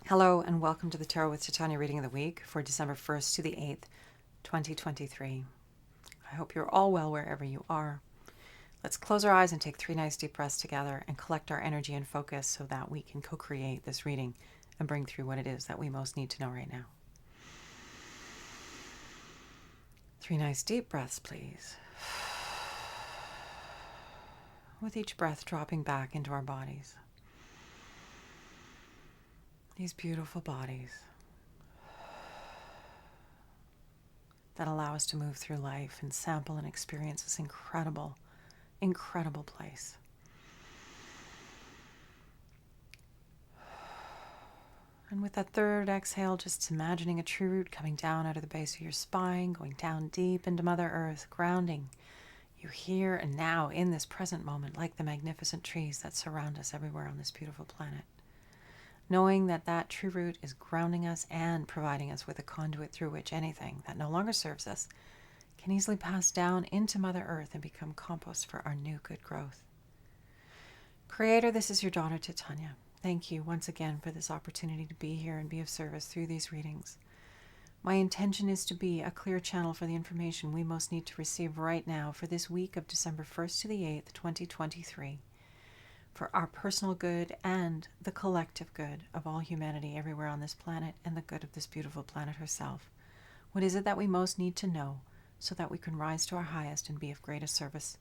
Hello and welcome to the Tarot with Titania reading of the week for December 1st to the 8th, 2023. I hope you're all well wherever you are. Let's close our eyes and take 3 nice deep breaths together and collect our energy and focus so that we can co-create this reading and bring through what it is that we most need to know right now. 3 nice deep breaths, please. With each breath dropping back into our bodies. These beautiful bodies that allow us to move through life and sample and experience this incredible, incredible place. And with that third exhale, just imagining a tree root coming down out of the base of your spine, going down deep into Mother Earth, grounding you here and now in this present moment, like the magnificent trees that surround us everywhere on this beautiful planet. Knowing that that tree root is grounding us and providing us with a conduit through which anything that no longer serves us can easily pass down into Mother Earth and become compost for our new good growth. Creator, this is your daughter Titania. Thank you once again for this opportunity to be here and be of service through these readings. My intention is to be a clear channel for the information we most need to receive right now for this week of December 1st to the 8th, 2023. For our personal good and the collective good of all humanity everywhere on this planet and the good of this beautiful planet herself. What is it that we most need to know so that we can rise to our highest and be of greatest service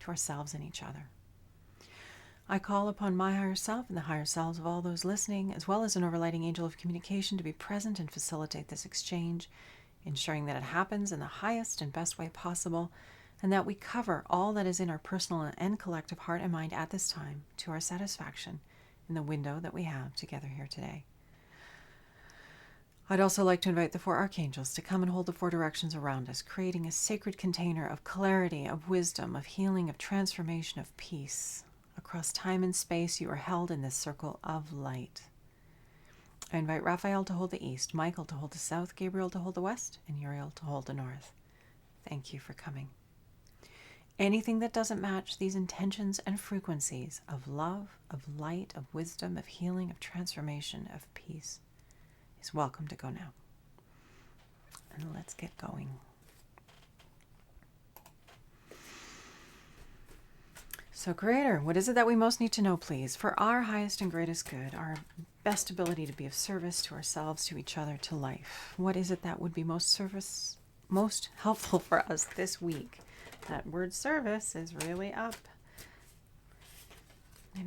to ourselves and each other? I call upon my higher self and the higher selves of all those listening, as well as an overlighting angel of communication, to be present and facilitate this exchange, ensuring that it happens in the highest and best way possible, and that we cover all that is in our personal and collective heart and mind at this time to our satisfaction in the window that we have together here today. I'd also like to invite the 4 archangels to come and hold the 4 directions around us, creating a sacred container of clarity, of wisdom, of healing, of transformation, of peace. Across time and space, you are held in this circle of light. I invite Raphael to hold the east, Michael to hold the south, Gabriel to hold the west, and Uriel to hold the north. Thank you for coming. Anything that doesn't match these intentions and frequencies of love, of light, of wisdom, of healing, of transformation, of peace is welcome to go now. And let's get going. So, Creator, what is it that we most need to know, please, for our highest and greatest good, our best ability to be of service to ourselves, to each other, to life? What is it that would be most helpful for us this week? That word service is really up.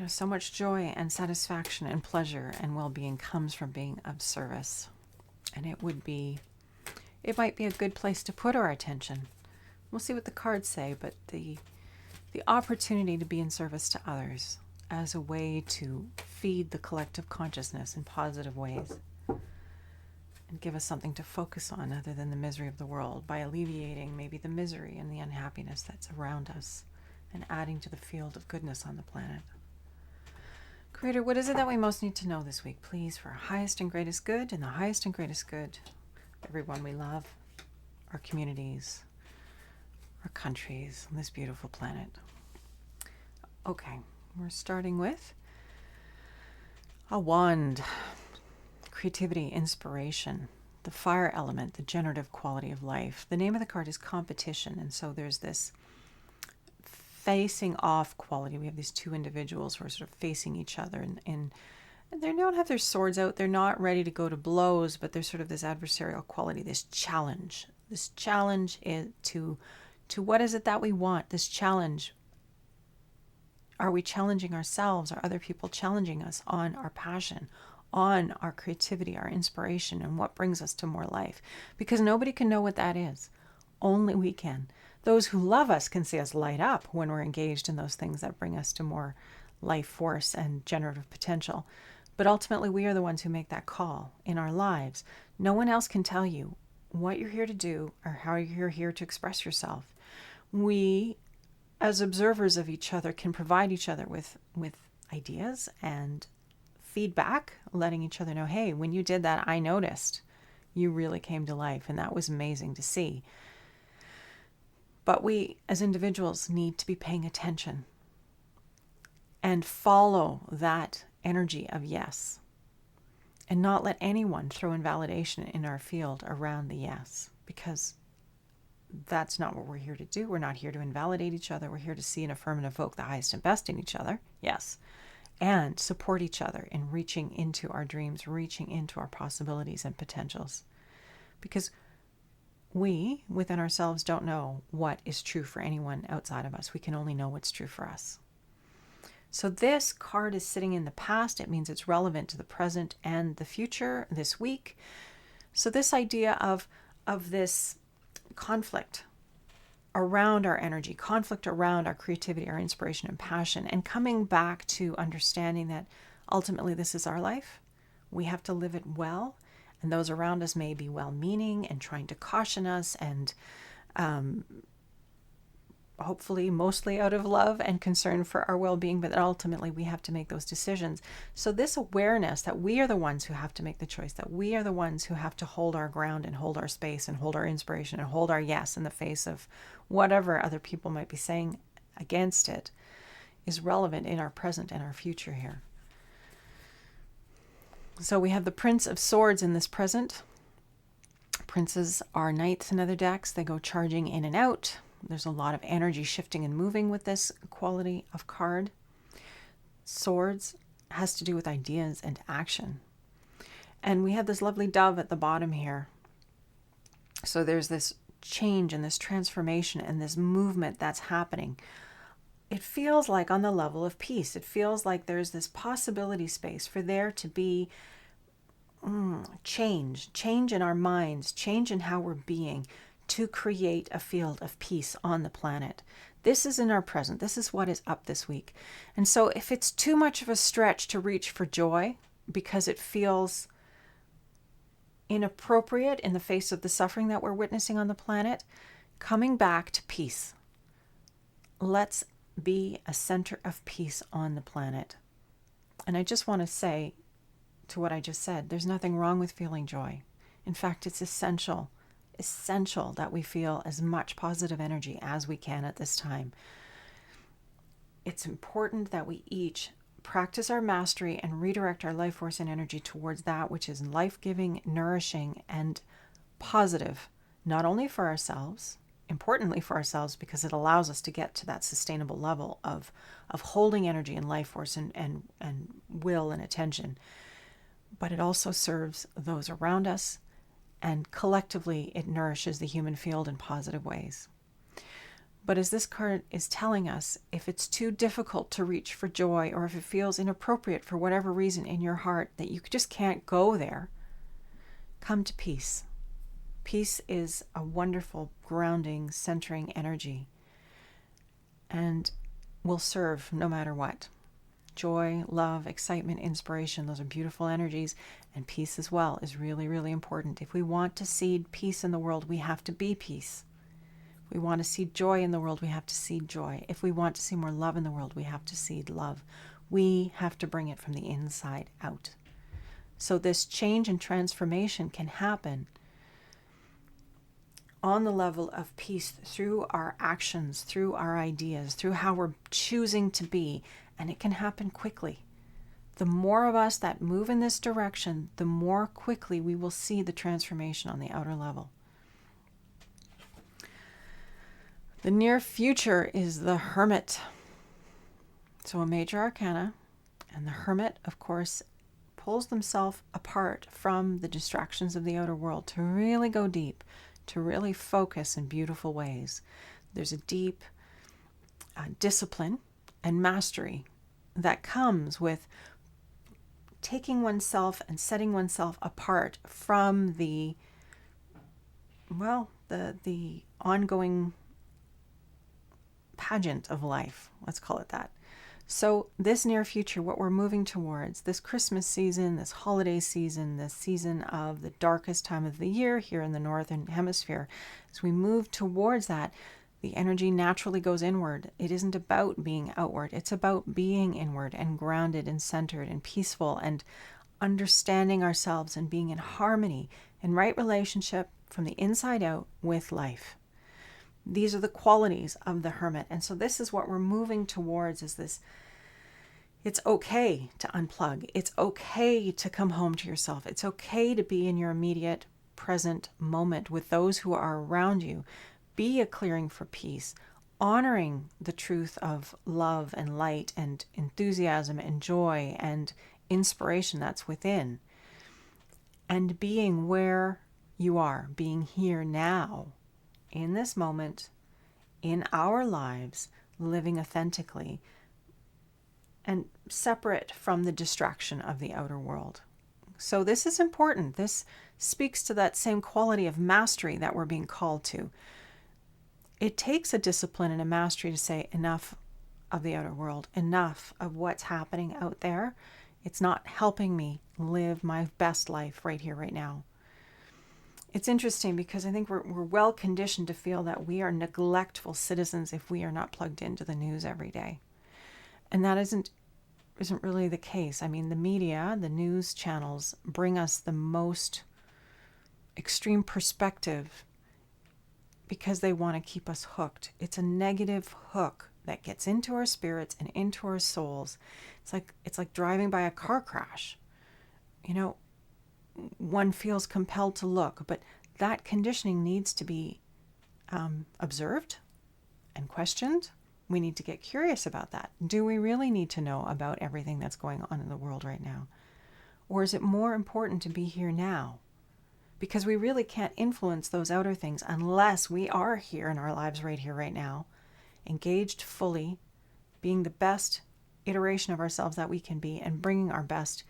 So much joy and satisfaction and pleasure and well-being comes from being of service. And it might be a good place to put our attention. We'll see what the cards say, but the opportunity to be in service to others as a way to feed the collective consciousness in positive ways and give us something to focus on other than the misery of the world by alleviating maybe the misery and the unhappiness that's around us and adding to the field of goodness on the planet. Creator, what is it that we most need to know this week, please, for our highest and greatest good and the highest and greatest good of everyone we love, our communities, our countries, on this beautiful planet? Okay, we're starting with a wand. Creativity, inspiration, the fire element, the generative quality of life. The name of the card is competition, and so there's this facing off quality. We have these 2 individuals who are sort of facing each other, and they don't have their swords out. They're not ready to go to blows, but there's sort of this adversarial quality, this challenge. This challenge is to what is it that we want? This challenge. Are we challenging ourselves? Are other people challenging us on our passion, on our creativity, our inspiration, and what brings us to more life? Because nobody can know what that is. Only we can. Those who love us can see us light up when we're engaged in those things that bring us to more life force and generative potential. But ultimately, we are the ones who make that call in our lives. No one else can tell you what you're here to do or how you're here to express yourself. We, as observers of each other, can provide each other with ideas and feedback, letting each other know, hey, when you did that, I noticed you really came to life, and that was amazing to see. But we, as individuals, need to be paying attention and follow that energy of yes. and not let anyone throw invalidation in our field around the yes, because that's not what we're here to do. We're not here to invalidate each other. We're here to see and affirm and evoke the highest and best in each other, yes, and support each other in reaching into our dreams, reaching into our possibilities and potentials. Because we, within ourselves, don't know what is true for anyone outside of us. We can only know what's true for us. So this card is sitting in the past. It means it's relevant to the present and the future this week. So this idea of this conflict around our energy, conflict around our creativity, our inspiration and passion, and coming back to understanding that ultimately this is our life. We have to live it well, and those around us may be well-meaning and trying to caution us, and hopefully mostly out of love and concern for our well-being, but ultimately we have to make those decisions. So this awareness that we are the ones who have to make the choice, that we are the ones who have to hold our ground and hold our space and hold our inspiration and hold our yes in the face of whatever other people might be saying against it, is relevant in our present and our future here. So we have the Prince of Swords in this present. Princes are knights in other decks. They go charging in and out. There's a lot of energy shifting and moving with this quality of card. Swords has to do with ideas and action. And we have this lovely dove at the bottom here. So there's this change and this transformation and this movement that's happening. It feels like on the level of peace. It feels like there's this possibility space for there to be change in our minds, change in how we're being, to create a field of peace on the planet. This is in our present. This is what is up this week. And so if it's too much of a stretch to reach for joy because it feels inappropriate in the face of the suffering that we're witnessing on the planet, coming back to peace. Let's be a center of peace on the planet. And I just want to say to what I just said, there's nothing wrong with feeling joy. In fact, it's essential that we feel as much positive energy as we can at this time. It's important that we each practice our mastery and redirect our life force and energy towards that which is life-giving, nourishing, and positive, not only for ourselves, importantly for ourselves, because it allows us to get to that sustainable level of holding energy and life force and will and attention, but it also serves those around us, and collectively it nourishes the human field in positive ways. But as this card is telling us, if it's too difficult to reach for joy, or if it feels inappropriate for whatever reason in your heart that you just can't go there, come to peace. Peace is a wonderful, grounding, centering energy, and will serve no matter what. Joy, love, excitement, inspiration, those are beautiful energies, and peace as well is really, really important. If we want to seed peace in the world, we have to be peace. If we want to seed joy in the world, we have to seed joy. If we want to see more love in the world, we have to seed love. We have to bring it from the inside out. So this change and transformation can happen on the level of peace through our actions, through our ideas, through how we're choosing to be, and it can happen quickly. The more of us that move in this direction, the more quickly we will see the transformation on the outer level. The near future is the Hermit. So a major arcana, and the Hermit, of course, pulls themselves apart from the distractions of the outer world to really go deep, to really focus in beautiful ways. There's a deep discipline and mastery that comes with taking oneself and setting oneself apart from the ongoing pageant of life, let's call it that. So this near future, what we're moving towards, this Christmas season, this holiday season, this season of the darkest time of the year here in the Northern Hemisphere, as we move towards that, the energy naturally goes inward. It isn't about being outward. It's about being inward and grounded and centered and peaceful and understanding ourselves and being in harmony, in right relationship from the inside out with life. These are the qualities of the Hermit. And so this is what we're moving towards, is this It's okay to unplug. It's okay to come home to yourself. It's okay to be in your immediate present moment with those who are around you. Be a clearing for peace, honoring the truth of love and light and enthusiasm and joy and inspiration that's within, and being where you are, being here now, in this moment, in our lives, living authentically and separate from the distraction of the outer world. So this is important. This speaks to that same quality of mastery that we're being called to. It takes a discipline and a mastery to say enough of the outer world, enough of what's happening out there. It's not helping me live my best life right here, right now. It's interesting because I think we're well conditioned to feel that we are neglectful citizens if we are not plugged into the news every day. And that isn't really the case. I mean, the media, the news channels bring us the most extreme perspective because they want to keep us hooked. It's a negative hook that gets into our spirits and into our souls. It's like driving by a car crash. You know, one feels compelled to look, but that conditioning needs to be observed and questioned. We need to get curious about that. Do we really need to know about everything that's going on in the world right now? Or is it more important to be here now? Because we really can't influence those outer things unless we are here in our lives right here, right now, engaged fully, being the best iteration of ourselves that we can be, and bringing our best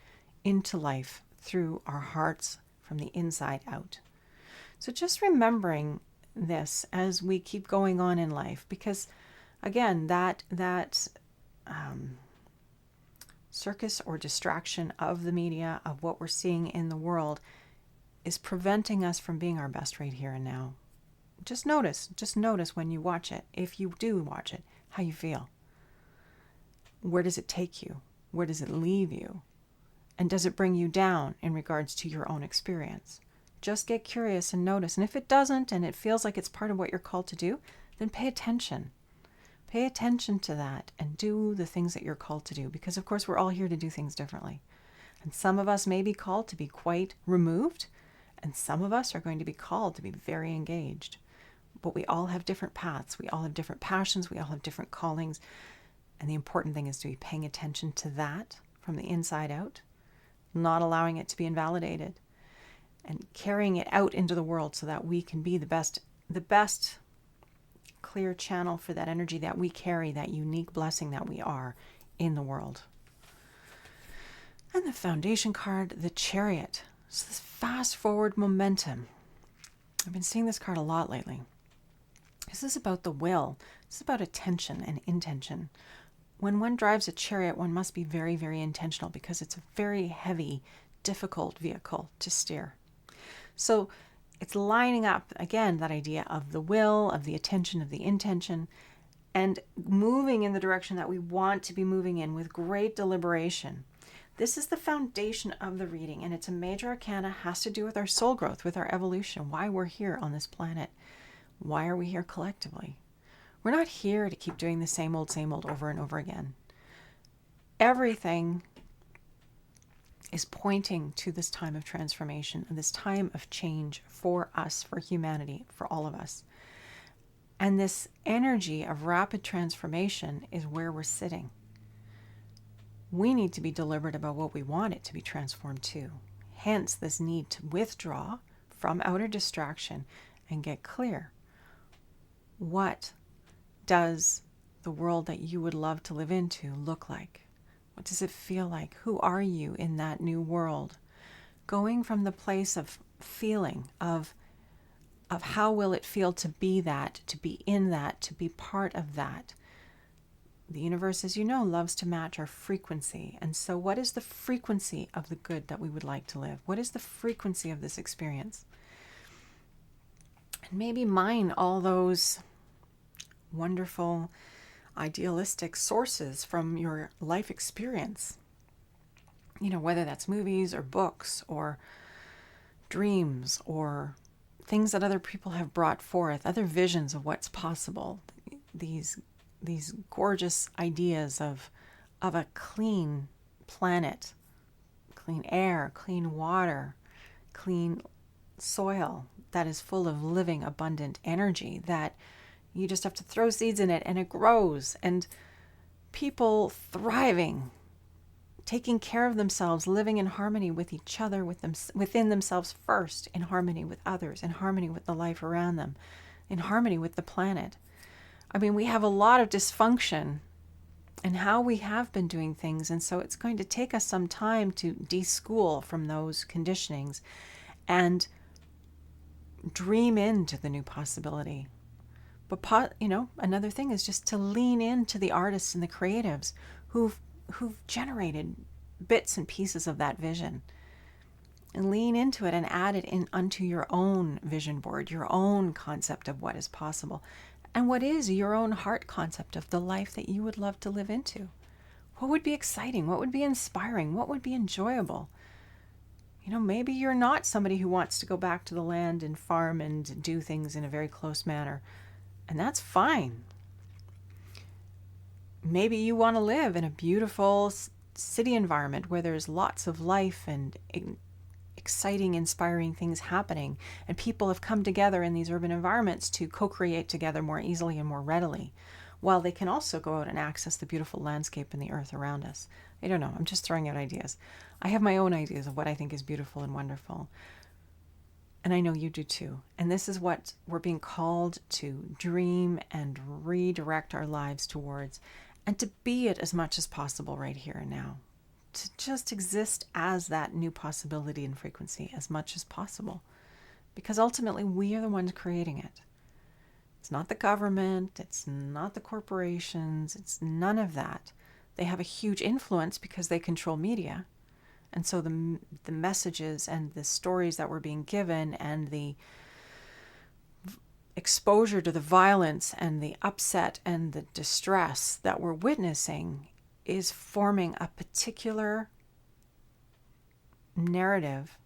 into life through our hearts from the inside out. So just remembering this as we keep going on in life, because again, that circus or distraction of the media, of what we're seeing in the world, is preventing us from being our best right here and now. Just notice when you watch it, if you do watch it, how you feel. Where does it take you? Where does it leave you? And does it bring you down in regards to your own experience? Just get curious and notice. And if it doesn't, and it feels like it's part of what you're called to do, then pay attention. Pay attention to that and do the things that you're called to do. Because, of course, we're all here to do things differently. And some of us may be called to be quite removed, and some of us are going to be called to be very engaged. But we all have different paths. We all have different passions. We all have different callings. And the important thing is to be paying attention to that from the inside out, not allowing it to be invalidated, and carrying it out into the world so that we can be the best clear channel for that energy that we carry, that unique blessing that we are in the world. And the foundation card, the Chariot. So this fast forward momentum. I've been seeing this card a lot lately. This is about the will. This is about attention and intention. When one drives a chariot, one must be very, very intentional because it's a very heavy, difficult vehicle to steer. So it's lining up, again, that idea of the will, of the attention, of the intention, and moving in the direction that we want to be moving in with great deliberation. This is the foundation of the reading, and it's a major arcana, has to do with our soul growth, with our evolution, why we're here on this planet. Why are we here collectively? We're not here to keep doing the same old over and over again. Everything is pointing to this time of transformation and this time of change for us, for humanity, for all of us. And this energy of rapid transformation is where we're sitting. We need to be deliberate about what we want it to be transformed to. Hence this need to withdraw from outer distraction and get clear. What does the world that you would love to live into look like? What does it feel like? Who are you in that new world? Going from the place of feeling, of how will it feel to be that, to be in that, to be part of that. The universe, as you know, loves to match our frequency. And so what is the frequency of the good that we would like to live? What is the frequency of this experience? And maybe mine all those wonderful, idealistic sources from your life experience. You know, whether that's movies or books or dreams or things that other people have brought forth, other visions of what's possible. These gorgeous ideas of of a clean planet, clean air, clean water, clean soil that is full of living, abundant energy that you just have to throw seeds in it and it grows, and people thriving, taking care of themselves, living in harmony with each other, with them, within themselves first, in harmony with others, in harmony with the life around them, in harmony with the planet. I mean, we have a lot of dysfunction in how we have been doing things, and so it's going to take us some time to deschool from those conditionings and dream into the new possibility. But another thing is just to lean into the artists and the creatives who've generated bits and pieces of that vision, and lean into it and add it in unto your own vision board, your own concept of what is possible, and what is your own heart concept of the life that you would love to live into. What would be exciting? What would be inspiring? What would be enjoyable? Maybe you're not somebody who wants to go back to the land and farm and do things in a very close manner, and that's fine. Maybe you want to live in a beautiful city environment where there's lots of life and exciting, inspiring things happening, and people have come together in these urban environments to co-create together more easily and more readily, while they can also go out and access the beautiful landscape and the earth around us. I don't know. I'm just throwing out ideas. I have my own ideas of what I think is beautiful and wonderful. And I know you do too. And this is what we're being called to dream and redirect our lives towards, and to be it as much as possible right here and now. To just exist as that new possibility and frequency as much as possible. Because ultimately we are the ones creating it. It's not the government, it's not the corporations, it's none of that. They have a huge influence because they control media. And so the messages and the stories that we're being given and the exposure to the violence and the upset and the distress that we're witnessing is forming a particular narrative.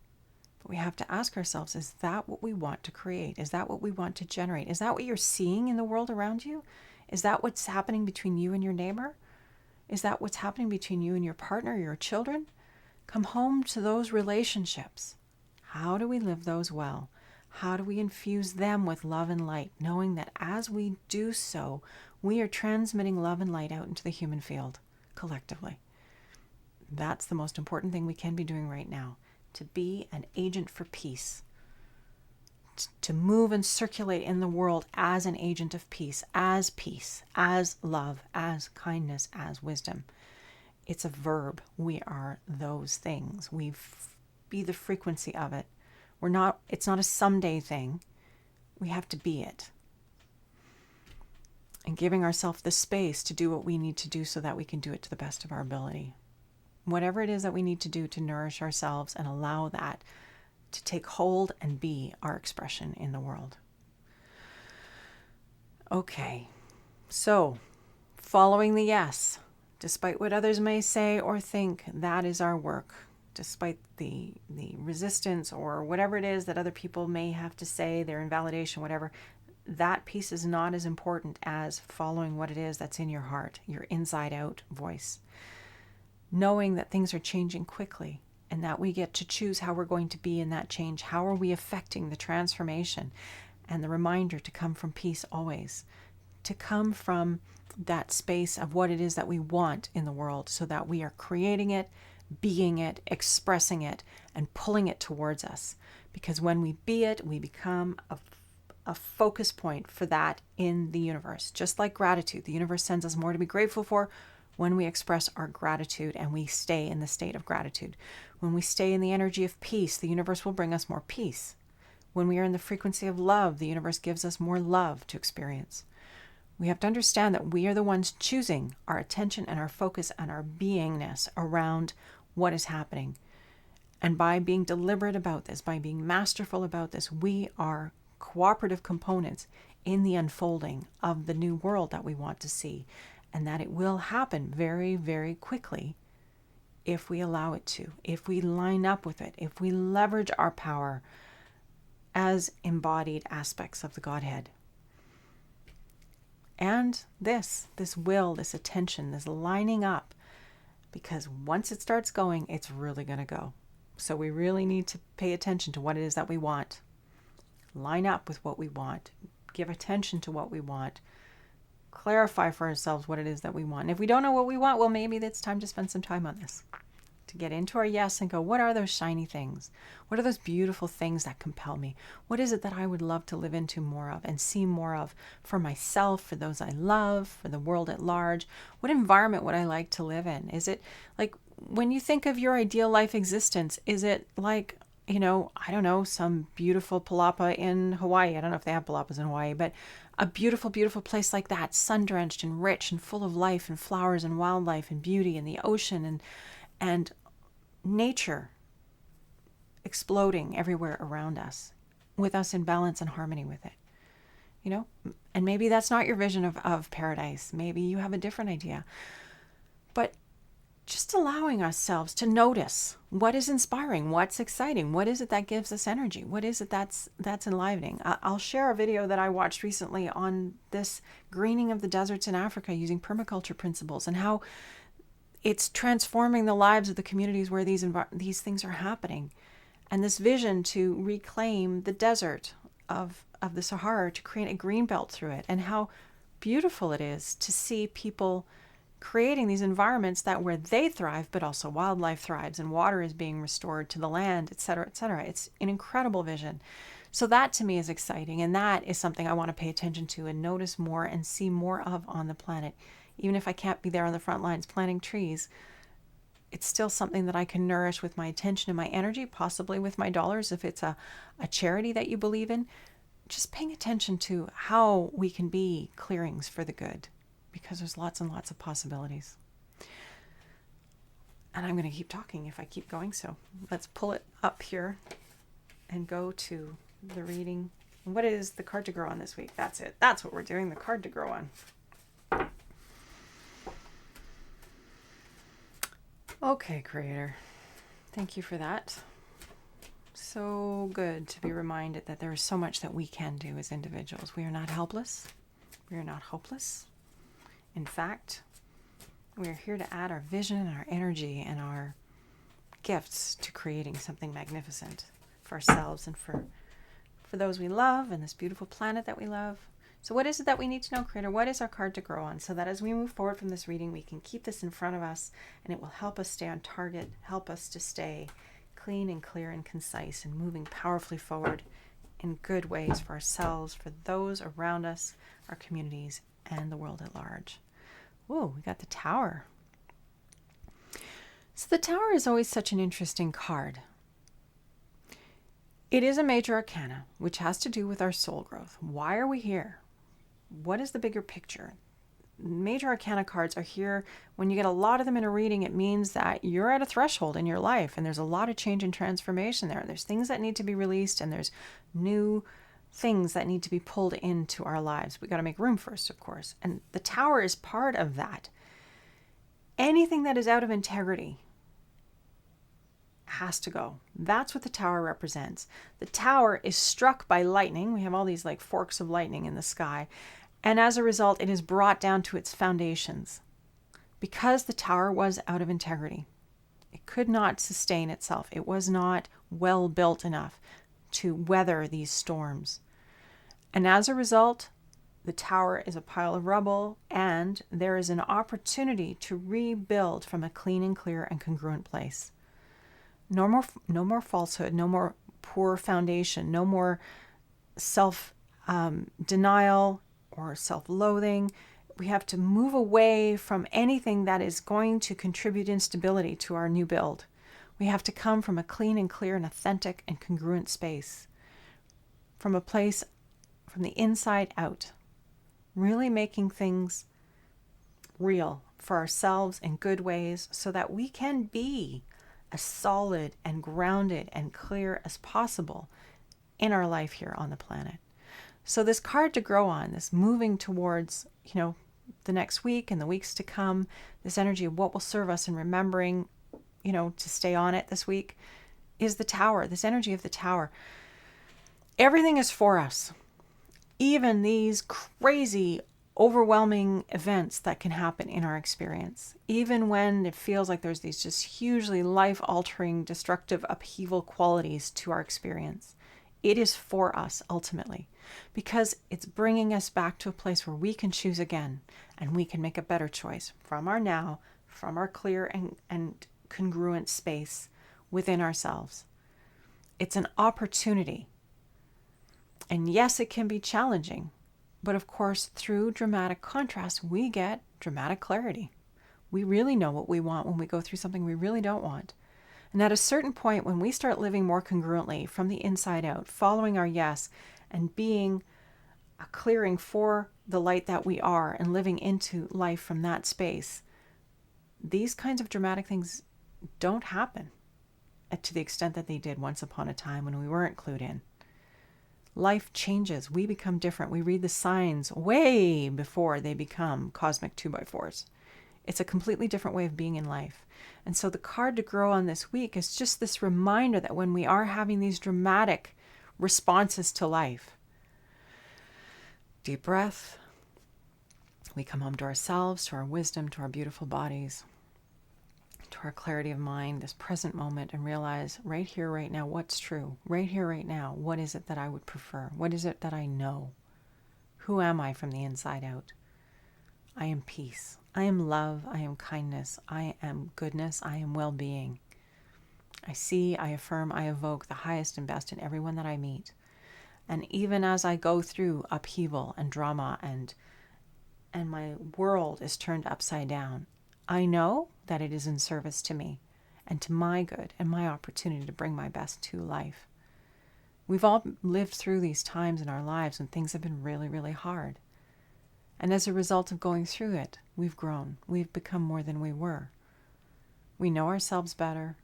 But we have to ask ourselves, is that what we want to create? Is that what we want to generate? Is that what you're seeing in the world around you? Is that what's happening between you and your neighbor? Is that what's happening between you and your partner, your children? Come home to those relationships. How do we live those well? How do we infuse them with love and light, knowing that as we do so, we are transmitting love and light out into the human field collectively? That's the most important thing we can be doing right now, to be an agent for peace, to move and circulate in the world as an agent of peace, as love, as kindness, as wisdom. It's a verb. We are those things. We be the frequency of it. It's not a someday thing. We have to be it. And giving ourselves the space to do what we need to do so that we can do it to the best of our ability. Whatever it is that we need to do to nourish ourselves and allow that to take hold and be our expression in the world. Okay, so following the yes. Despite what others may say or think, that is our work. Despite the resistance or whatever it is that other people may have to say, their invalidation, whatever, that piece is not as important as following what it is that's in your heart, your inside out voice. Knowing that things are changing quickly and that we get to choose how we're going to be in that change. How are we affecting the transformation? And the reminder to come from peace always. To come from that space of what it is that we want in the world so that we are creating it, being it, expressing it, and pulling it towards us. Because when we be it, we become a focus point for that in the universe. Just like gratitude, the universe sends us more to be grateful for when we express our gratitude and we stay in the state of gratitude. When we stay in the energy of peace, the universe will bring us more peace. When we are in the frequency of love, the universe gives us more love to experience. We have to understand that we are the ones choosing our attention and our focus and our beingness around what is happening. And by being deliberate about this, by being masterful about this, we are cooperative components in the unfolding of the new world that we want to see. And that it will happen very, very quickly if we allow it to, if we line up with it, if we leverage our power as embodied aspects of the Godhead. And this will, this attention, this lining up, because once it starts going, it's really going to go. So we really need to pay attention to what it is that we want. Line up with what we want. Give attention to what we want. Clarify for ourselves what it is that we want. And if we don't know what we want, well, maybe it's time to spend some time on this. To get into our yes and go, what are those shiny things? What are those beautiful things that compel me? What is it that I would love to live into more of and see more of for myself, for those I love, for the world at large? What environment would I like to live in? Is it like, when you think of your ideal life existence, is it like, I don't know, some beautiful palapa in Hawaii? I don't know if they have palapas in Hawaii, but a beautiful, beautiful place like that, sun-drenched and rich and full of life and flowers and wildlife and beauty and the ocean and nature exploding everywhere around us, with us in balance and harmony with it. And maybe that's not your vision of paradise. Maybe you have a different idea. But just allowing ourselves to notice what is inspiring, what's exciting, what is it that gives us energy, what is it that's enlivening. I'll share a video that I watched recently on this greening of the deserts in Africa using permaculture principles and how it's transforming the lives of the communities where these things are happening. And this vision to reclaim the desert of the Sahara, to create a green belt through it, and how beautiful it is to see people creating these environments that where they thrive, but also wildlife thrives and water is being restored to the land, et cetera, et cetera. It's an incredible vision. So that to me is exciting. And that is something I want to pay attention to and notice more and see more of on the planet. Even if I can't be there on the front lines planting trees, it's still something that I can nourish with my attention and my energy, possibly with my dollars if it's a charity that you believe in. Just paying attention to how we can be clearings for the good, because there's lots and lots of possibilities. And I'm going to keep talking if I keep going. So let's pull it up here and go to the reading. What is the card to grow on this week? That's it. That's what we're doing, the card to grow on. Okay, Creator. Thank you for that. So good to be reminded that there is so much that we can do as individuals. We are not helpless. We are not hopeless. In fact, we are here to add our vision and our energy and our gifts to creating something magnificent for ourselves and for those we love and this beautiful planet that we love. So what is it that we need to know, Creator? What is our card to grow on? So that as we move forward from this reading, we can keep this in front of us and it will help us stay on target, help us to stay clean and clear and concise and moving powerfully forward in good ways for ourselves, for those around us, our communities, and the world at large. Whoa, we got the Tower. So the Tower is always such an interesting card. It is a major arcana, which has to do with our soul growth. Why are we here? What is the bigger picture? Major arcana cards are here. When you get a lot of them in a reading, it means that you're at a threshold in your life and there's a lot of change and transformation there. There's things that need to be released and there's new things that need to be pulled into our lives. We got to make room first, of course. And the Tower is part of that. Anything that is out of integrity has to go. That's what the Tower represents. The Tower is struck by lightning. We have all these like forks of lightning in the sky. And as a result, it is brought down to its foundations because the Tower was out of integrity. It could not sustain itself. It was not well built enough to weather these storms. And as a result, the Tower is a pile of rubble and there is an opportunity to rebuild from a clean and clear and congruent place. No more falsehood, no more poor foundation, no more self-denial or self-loathing. We have to move away from anything that is going to contribute instability to our new build. We have to come from a clean and clear and authentic and congruent space, from a place from the inside out, really making things real for ourselves in good ways so that we can be as solid and grounded and clear as possible in our life here on the planet. So this card to grow on, this moving towards, the next week and the weeks to come, this energy of what will serve us and remembering, to stay on it this week, is the Tower, this energy of the Tower. Everything is for us. Even these crazy, overwhelming events that can happen in our experience, even when it feels like there's these just hugely life-altering, destructive upheaval qualities to our experience. It is for us ultimately, because it's bringing us back to a place where we can choose again, and we can make a better choice from our now, from our clear and congruent space within ourselves. It's an opportunity. And yes, it can be challenging. But of course, through dramatic contrast, we get dramatic clarity. We really know what we want when we go through something we really don't want. And at a certain point, when we start living more congruently from the inside out, following our yes, and being a clearing for the light that we are, and living into life from that space, these kinds of dramatic things don't happen to the extent that they did once upon a time when we weren't clued in. Life changes. We become different. We read the signs way before they become cosmic 2x4s. It's a completely different way of being in life. And so the card to grow on this week is just this reminder that when we are having these dramatic responses to life, deep breath, we come home to ourselves, to our wisdom, to our beautiful bodies, to our clarity of mind, this present moment, and realize right here, right now, what's true. Right here, right now, what is it that I would prefer? What is it that I know? Who am I from the inside out? I am peace. I am love. I am kindness. I am goodness. I am well-being. I see, I affirm, I evoke the highest and best in everyone that I meet. And even as I go through upheaval and drama and my world is turned upside down, I know that it is in service to me and to my good and my opportunity to bring my best to life. We've all lived through these times in our lives when things have been really, really hard. And as a result of going through it, we've grown. We've become more than we were. We know ourselves better,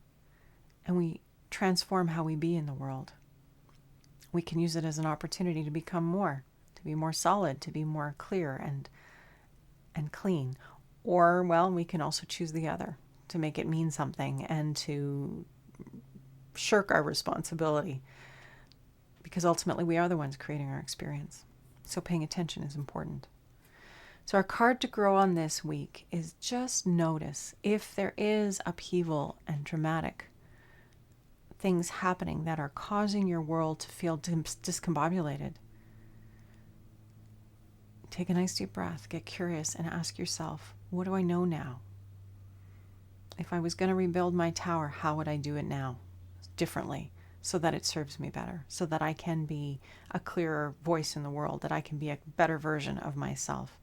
and we transform how we be in the world. We can use it as an opportunity to become more, to be more solid, to be more clear and clean. Or, well, we can also choose the other, to make it mean something and to shirk our responsibility, because ultimately we are the ones creating our experience. So paying attention is important. So our card to grow on this week is just notice if there is upheaval and dramatic things happening that are causing your world to feel discombobulated. Take a nice deep breath, get curious, and ask yourself, what do I know now? If I was going to rebuild my tower, how would I do it now differently so that it serves me better, so that I can be a clearer voice in the world, that I can be a better version of myself?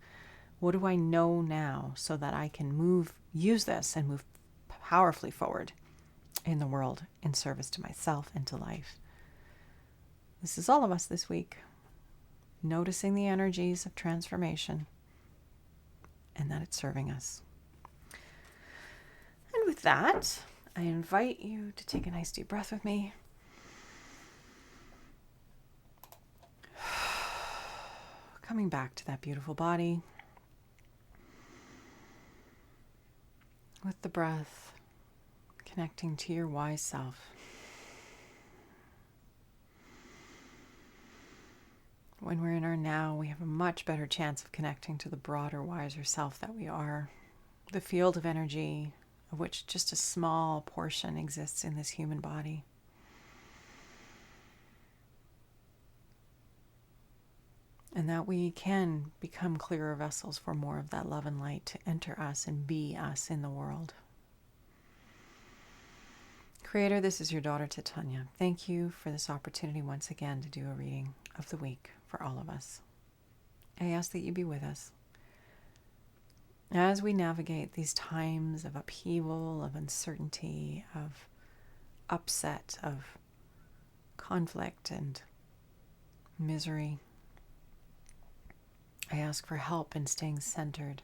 What do I know now so that I can use this and move powerfully forward in the world in service to myself and to life? This is all of us this week. Noticing the energies of transformation and that it's serving us. And with that, I invite you to take a nice deep breath with me. Coming back to that beautiful body. With the breath, connecting to your wise self. When we're in our now, we have a much better chance of connecting to the broader, wiser self that we are. The field of energy, of which just a small portion exists in this human body. And that we can become clearer vessels for more of that love and light to enter us and be us in the world. Creator, this is your daughter Titania. Thank you for this opportunity once again to do a reading of the week for all of us. I ask that you be with us as we navigate these times of upheaval, of uncertainty, of upset, of conflict and misery. I ask for help in staying centered,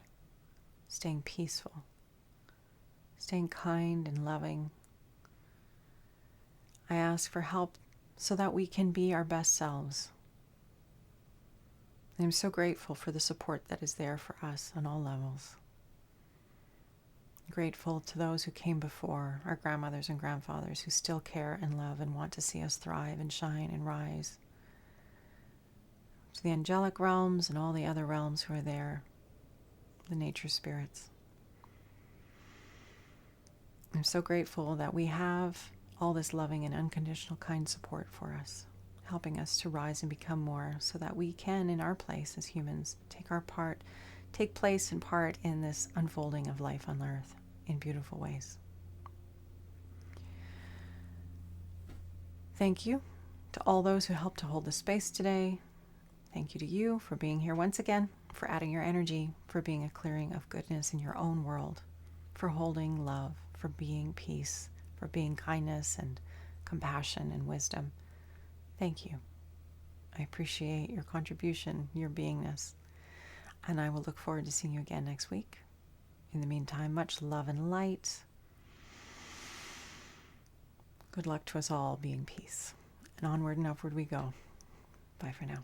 staying peaceful, staying kind and loving. I ask for help so that we can be our best selves. I'm so grateful for the support that is there for us on all levels. Grateful to those who came before, our grandmothers and grandfathers who still care and love and want to see us thrive and shine and rise. to the angelic realms and all the other realms who are there, the nature spirits. I'm so grateful that we have all this loving and unconditional kind support for us, helping us to rise and become more so that we can, in our place as humans, take place and part in this unfolding of life on earth in beautiful ways. Thank you to all those who helped to hold the space today. Thank you to you for being here once again, for adding your energy, for being a clearing of goodness in your own world, for holding love, for being peace, for being kindness and compassion and wisdom. Thank you. I appreciate your contribution, your beingness, and I will look forward to seeing you again next week. In the meantime, much love and light. Good luck to us all being peace. And onward and upward we go. Bye for now.